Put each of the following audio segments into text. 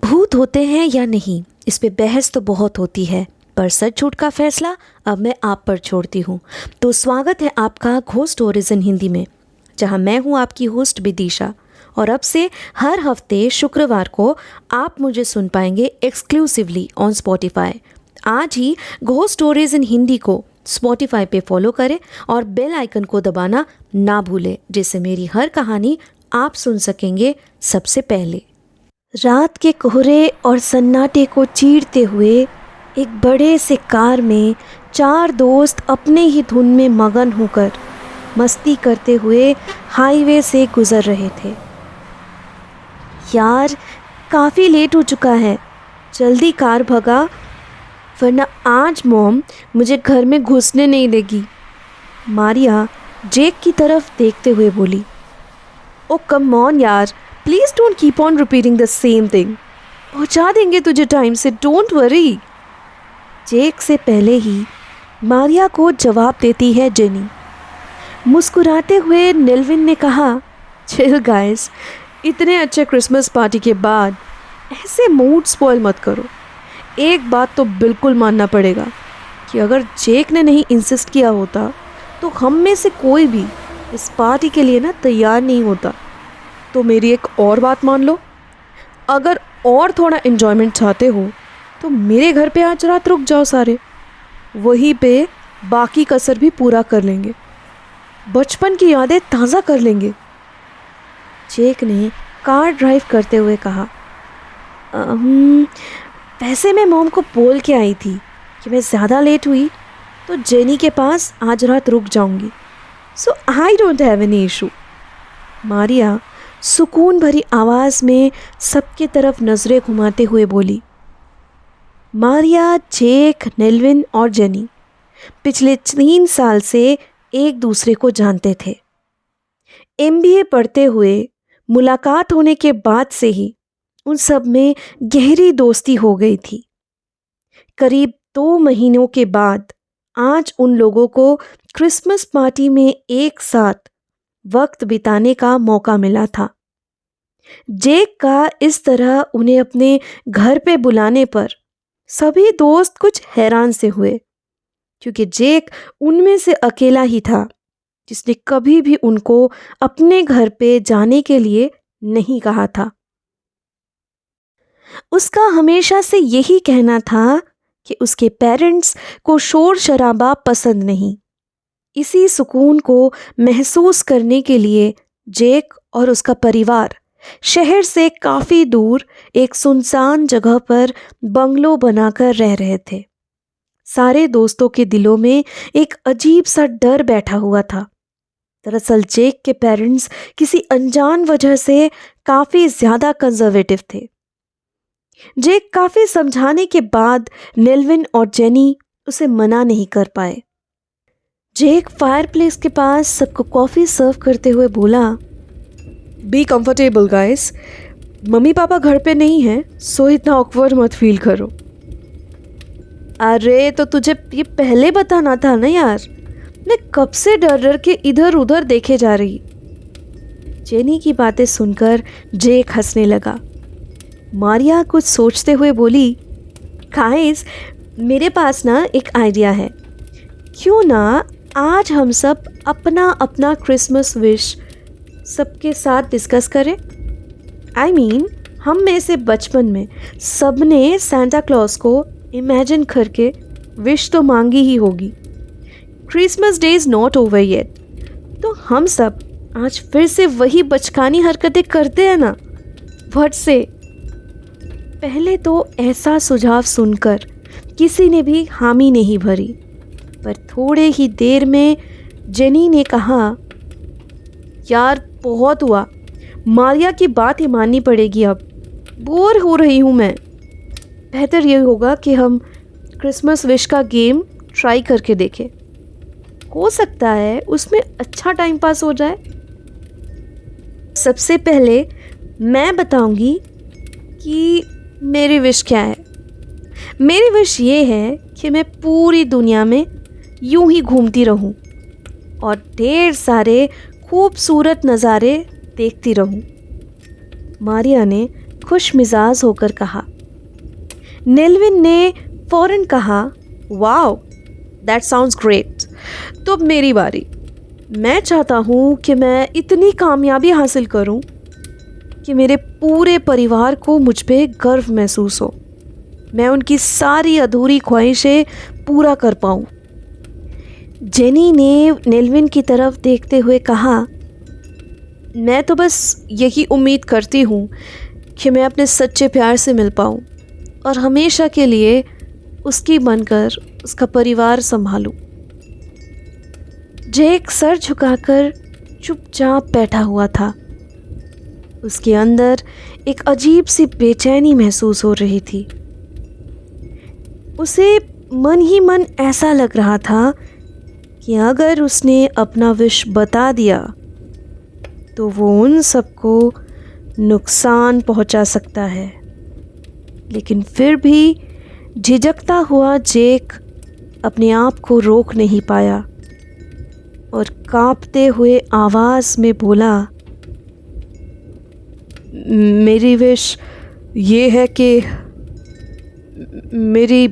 भूत होते हैं या नहीं, इस पे बहस तो बहुत होती है, पर सच झूठ का फैसला अब मैं आप पर छोड़ती हूँ। तो स्वागत है आपका घोस्ट स्टोरीज इन हिंदी में, जहाँ मैं हूँ आपकी होस्ट विदिशा। और अब से हर हफ्ते शुक्रवार को आप मुझे सुन पाएंगे एक्सक्लूसिवली ऑन स्पॉटिफाई। आज ही घोस्ट स्टोरीज इन हिंदी को स्पॉटिफाई पे फॉलो करें और बेल आइकन को दबाना ना भूलें, जिससे मेरी हर कहानी आप सुन सकेंगे सबसे पहले। रात के कोहरे और सन्नाटे को चीरते हुए एक बड़े से कार में 4 दोस्त अपने ही धुन में मगन होकर मस्ती करते हुए हाईवे से गुजर रहे थे। यार, काफ़ी लेट हो चुका है, जल्दी कार भगा, वरना आज मॉम मुझे घर में घुसने नहीं देगी, मारिया जेक की तरफ देखते हुए बोली। ओ कम ऑन यार, please don't keep on repeating the same thing. पहुंचा देंगे तुझे टाइम से, डोंट वरी। जेक से पहले ही मारिया को जवाब देती है जेनी। मुस्कुराते हुए नेल्विन ने कहा, चिल गाइस, इतने अच्छे क्रिसमस पार्टी के बाद ऐसे मूड स्पॉइल मत करो। एक बात तो बिल्कुल मानना पड़ेगा कि अगर जेक ने नहीं इंसिस्ट किया होता तो हम में से कोई भी इस पार्टी के लिए ना तैयार नहीं होता। तो मेरी एक और बात मान लो, अगर और थोड़ा एन्जॉयमेंट चाहते हो तो मेरे घर पे आज रात रुक जाओ सारे, वहीं पे बाकी कसर भी पूरा कर लेंगे, बचपन की यादें ताज़ा कर लेंगे। जेक ने कार ड्राइव करते हुए कहा, वैसे मैं मॉम को बोल के आई थी कि मैं ज़्यादा लेट हुई तो जेनी के पास आज रात रुक जाऊंगी, so I don't have any issue. Maria सुकून भरी आवाज़ में सबके तरफ नज़रें घुमाते हुए बोली। मारिया, जेक, नेल्विन और जेनी पिछले 3 साल से एक दूसरे को जानते थे। MBA पढ़ते हुए मुलाकात होने के बाद से ही उन सब में गहरी दोस्ती हो गई थी। करीब 2 महीनों के बाद आज उन लोगों को क्रिसमस पार्टी में एक साथ वक्त बिताने का मौका मिला था। जेक का इस तरह उन्हें अपने घर पे बुलाने पर सभी दोस्त कुछ हैरान से हुए, क्योंकि जेक उनमें से अकेला ही था जिसने कभी भी उनको अपने घर पे जाने के लिए नहीं कहा था। उसका हमेशा से यही कहना था कि उसके पेरेंट्स को शोर शराबा पसंद नहीं। इसी सुकून को महसूस करने के लिए जेक और उसका परिवार शहर से काफ़ी दूर एक सुनसान जगह पर बंगलो बनाकर रह रहे थे। सारे दोस्तों के दिलों में एक अजीब सा डर बैठा हुआ था। दरअसल जेक के पेरेंट्स किसी अनजान वजह से काफ़ी ज़्यादा कंजर्वेटिव थे। जेक काफ़ी समझाने के बाद नेल्विन और जेनी उसे मना नहीं कर पाए। जेक फायरप्लेस के पास सबको कॉफ़ी सर्व करते हुए बोला, be comfortable guys, mummy papa घर पे नहीं हैं, सो इतना ऑकवर्ड मत फील करो। अरे तो तुझे ये पहले बताना था ना यार, मैं कब से डर डर के इधर उधर देखे जा रही। जेनी की बातें सुनकर जेक हंसने लगा। मारिया कुछ सोचते हुए बोली, गाइस, मेरे पास ना एक आइडिया है, क्यों ना आज हम सब अपना अपना क्रिसमस विश सबके साथ डिस्कस करें। I mean, हम में से बचपन में सबने सांता क्लॉज को इमेजिन करके विश तो मांगी ही होगी। Christmas day is not over yet, तो हम सब आज फिर से वही बचकानी हरकतें करते हैं ना, फट से। पहले तो ऐसा सुझाव सुनकर किसी ने भी हामी नहीं भरी, पर थोड़े ही देर में जेनी ने कहा, यार बहुत हुआ, मारिया की बात ही माननी पड़ेगी, अब बोर हो रही हूँ मैं। बेहतर ये होगा कि हम क्रिसमस विश का गेम ट्राई करके देखें, हो सकता है उसमें अच्छा टाइम पास हो जाए। सबसे पहले मैं बताऊंगी कि मेरी विश क्या है। मेरी विश ये है कि मैं पूरी दुनिया में यूं ही घूमती रहूं और ढेर सारे खूबसूरत नज़ारे देखती रहूं। मारिया ने खुश मिजाज होकर कहा। नेल्विन ने फौरन कहा, वाओ, दैट साउंड्स ग्रेट। तो अब मेरी बारी। मैं चाहता हूँ कि मैं इतनी कामयाबी हासिल करूँ कि मेरे पूरे परिवार को मुझ पे गर्व महसूस हो। मैं उनकी सारी अधूरी ख्वाहिशें पूरा कर पाऊँ। जेनी ने नेल्विन की तरफ देखते हुए कहा, मैं तो बस यही उम्मीद करती हूँ कि मैं अपने सच्चे प्यार से मिल पाऊँ और हमेशा के लिए उसकी बनकर उसका परिवार संभालूं। जेक सर झुकाकर चुपचाप बैठा हुआ था। उसके अंदर एक अजीब सी बेचैनी महसूस हो रही थी। उसे मन ही मन ऐसा लग रहा था कि अगर उसने अपना विश बता दिया तो वो उन सबको नुकसान पहुंचा सकता है। लेकिन फिर भी झिझकता हुआ जेक अपने आप को रोक नहीं पाया और कांपते हुए आवाज़ में बोला, मेरी विश ये है कि मेरी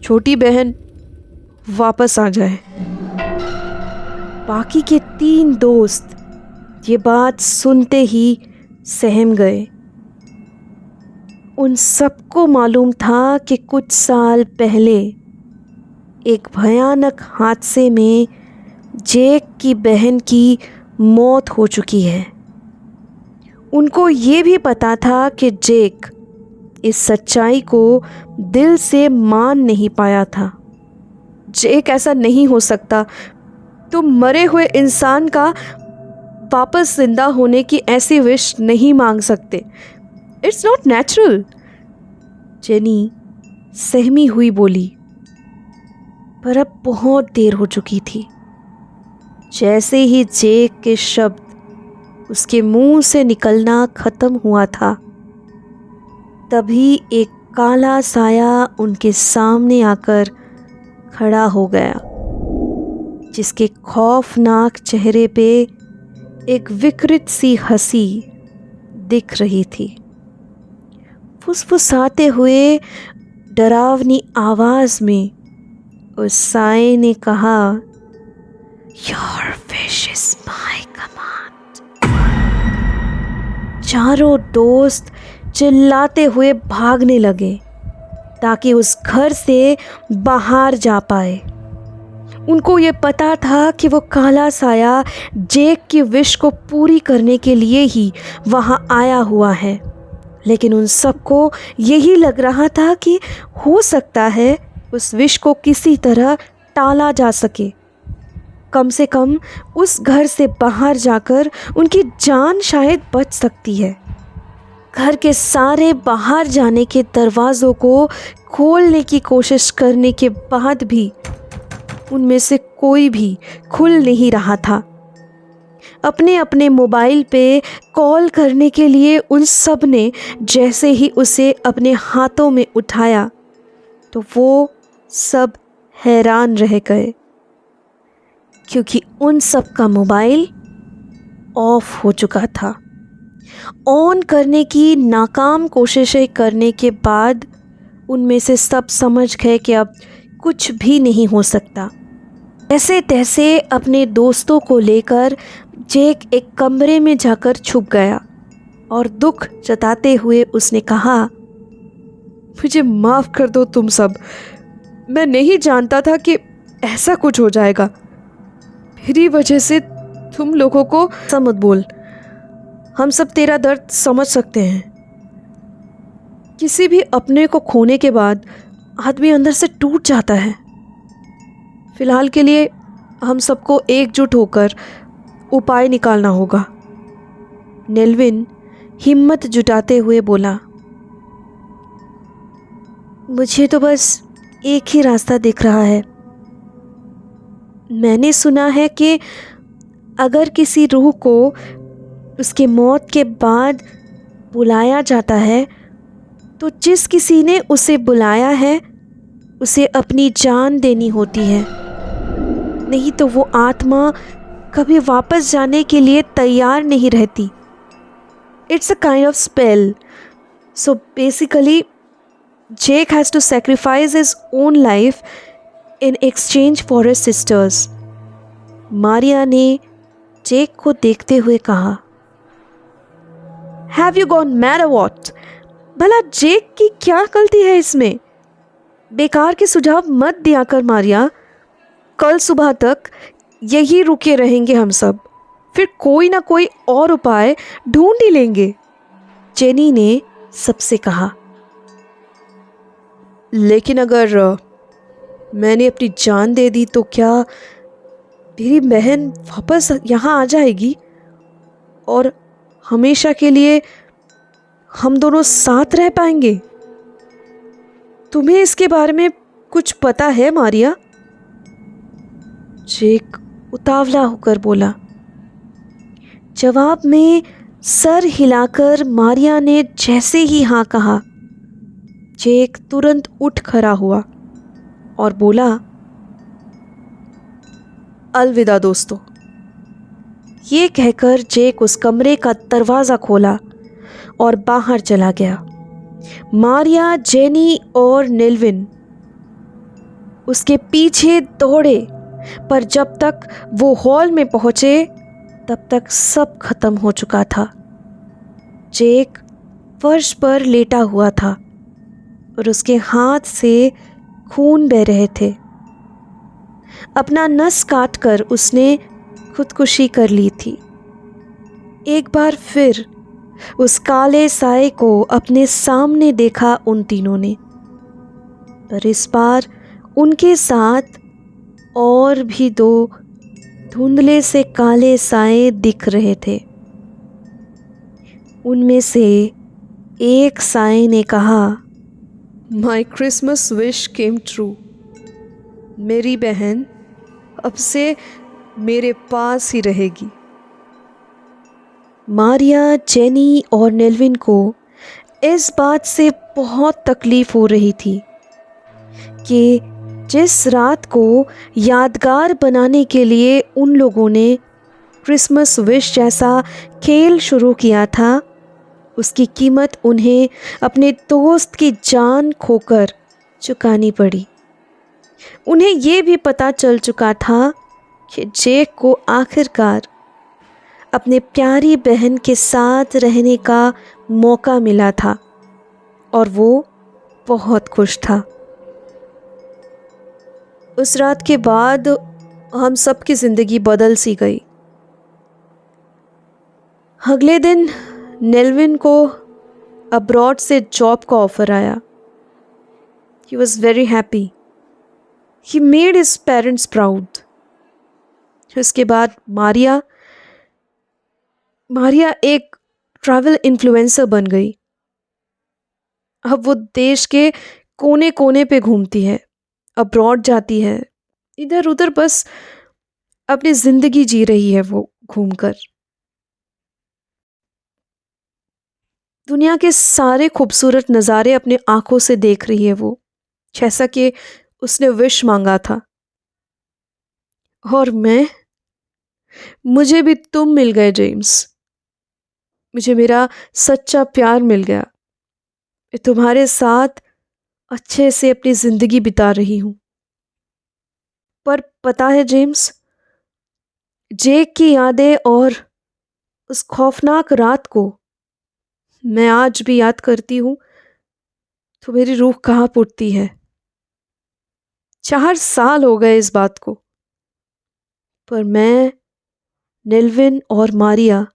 छोटी बहन वापस आ जाए। बाकी के 3 दोस्त ये बात सुनते ही सहम गए। उन सबको मालूम था कि कुछ साल पहले एक भयानक हादसे में जेक की बहन की मौत हो चुकी है। उनको ये भी पता था कि जेक इस सच्चाई को दिल से मान नहीं पाया था। जेक, ऐसा नहीं हो सकता। तुम मरे हुए इंसान का वापस जिंदा होने की ऐसी विश नहीं मांग सकते। It's not natural. जेनी सहमी हुई बोली। पर अब बहुत देर हो चुकी थी। जैसे ही जेक के शब्द उसके मुंह से निकलना खत्म हुआ था, तभी एक काला साया उनके सामने आकर खड़ा हो गया, जिसके खौफनाक चेहरे पे एक विकृत सी हंसी दिख रही थी। फुसफुसाते हुए डरावनी आवाज में उस साए ने कहा, Your wish is my command। चारों दोस्त चिल्लाते हुए भागने लगे ताकि उस घर से बाहर जा पाए। उनको ये पता था कि वो काला साया जेक की विश को पूरी करने के लिए ही वहाँ आया हुआ है, लेकिन उन सबको यही लग रहा था कि हो सकता है उस विश को किसी तरह टाला जा सके। कम से कम उस घर से बाहर जाकर उनकी जान शायद बच सकती है। घर के सारे बाहर जाने के दरवाज़ों को खोलने की कोशिश करने के बाद भी उनमें से कोई भी खुल नहीं रहा था। अपने अपने मोबाइल पे कॉल करने के लिए उन सब ने जैसे ही उसे अपने हाथों में उठाया तो वो सब हैरान रह गए, क्योंकि उन सब का मोबाइल ऑफ हो चुका था। ऑन करने की नाकाम कोशिशें करने के बाद उनमें से सब समझ गए कि अब कुछ भी नहीं हो सकता। ऐसे तैसे अपने दोस्तों को लेकर जेक एक कमरे में जाकर छुप गया और दुख जताते हुए उसने कहा, मुझे माफ़ कर दो तुम सब। मैं नहीं जानता था कि ऐसा कुछ हो जाएगा। मेरी वजह से तुम लोगों को मत बोल। हम सब तेरा दर्द समझ सकते हैं। किसी भी अपने को खोने के बाद आदमी अंदर से टूट जाता है। फिलहाल के लिए हम सबको एकजुट होकर उपाय निकालना होगा। नेल्विन हिम्मत जुटाते हुए बोला, मुझे तो बस एक ही रास्ता दिख रहा है। मैंने सुना है कि अगर किसी रूह को उसके मौत के बाद बुलाया जाता है तो जिस किसी ने उसे बुलाया है उसे अपनी जान देनी होती है, नहीं तो वो आत्मा कभी वापस जाने के लिए तैयार नहीं रहती। It's a kind of spell So basically, Jake has to sacrifice his own life in exchange for his sisters. Maria ने जेक को देखते हुए कहा, Have you gone mad or what? भला जेक की क्या गलती है इसमें? बेकार के सुझाव मत दिया कर मारिया। कल सुबह तक यही रुके रहेंगे हम सब, फिर कोई ना कोई और उपाय ढूंढ ही लेंगे, जेनी ने सबसे कहा। लेकिन अगर मैंने अपनी जान दे दी तो क्या मेरी बहन वापस यहाँ आ जाएगी और हमेशा के लिए हम दोनों साथ रह पाएंगे? तुम्हें इसके बारे में कुछ पता है मारिया? जेक उतावला होकर बोला। जवाब में सर हिलाकर मारिया ने जैसे ही हाँ कहा, जेक तुरंत उठ खड़ा हुआ और बोला, अलविदा दोस्तों। ये कहकर जेक उस कमरे का दरवाज़ा खोला और बाहर चला गया। मारिया, जेनी और नेल्विन उसके पीछे दौड़े, पर जब तक वो हॉल में पहुंचे तब तक सब खत्म हो चुका था। जेक फर्श पर लेटा हुआ था और उसके हाथ से खून बह रहे थे। अपना नस काटकर उसने खुदकुशी कर ली थी। एक बार फिर उस काले साए को अपने सामने देखा उन तीनों ने, पर इस बार उनके साथ और भी दो धुंधले से काले साए दिख रहे थे। उनमें से एक साए ने कहा, माई क्रिसमस विश केम ट्रू। मेरी बहन अब से मेरे पास ही रहेगी। मारिया, जेनी और नेल्विन को इस बात से बहुत तकलीफ हो रही थी कि जिस रात को यादगार बनाने के लिए उन लोगों ने क्रिसमस विश जैसा खेल शुरू किया था, उसकी कीमत उन्हें अपने दोस्त की जान खोकर चुकानी पड़ी। उन्हें ये भी पता चल चुका था कि जेक को आखिरकार अपने प्यारी बहन के साथ रहने का मौका मिला था और वो बहुत खुश था। उस रात के बाद हम सबकी ज़िंदगी बदल सी गई। अगले दिन नेल्विन को अब्रॉड से जॉब का ऑफ़र आया। He was very happy. He made his parents proud. उसके बाद मारिया एक ट्रैवल इन्फ्लुएंसर बन गई। अब वो देश के कोने कोने पे घूमती है, अब्रॉड जाती है, इधर उधर बस अपनी ज़िंदगी जी रही है वो घूमकर। दुनिया के सारे खूबसूरत नज़ारे अपने आंखों से देख रही है वो, जैसा कि उसने विश मांगा था। और मुझे भी तुम मिल गए जेम्स। मुझे मेरा सच्चा प्यार मिल गया। मैं तुम्हारे साथ अच्छे से अपनी ज़िंदगी बिता रही हूँ। पर पता है जेम्स, जेक की यादें और उस खौफनाक रात को मैं आज भी याद करती हूँ तो मेरी रूह कांप उठती है। 4 साल हो गए इस बात को, पर मैं, नेल्विन और मारिया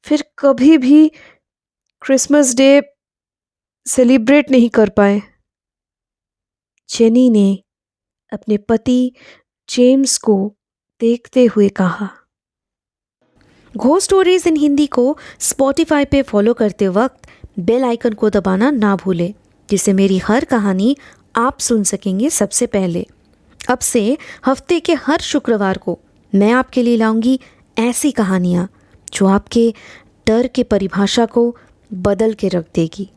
फिर कभी भी क्रिसमस डे सेलिब्रेट नहीं कर पाए। जेनी ने अपने पति जेम्स को देखते हुए कहा। घोस्ट स्टोरीज इन हिंदी को स्पॉटिफाई पे फॉलो करते वक्त बेल आइकन को दबाना ना भूलें, जिससे मेरी हर कहानी आप सुन सकेंगे सबसे पहले। अब से हफ्ते के हर शुक्रवार को मैं आपके लिए लाऊंगी ऐसी कहानियाँ जो आपके डर के परिभाषा को बदल के रख देगी।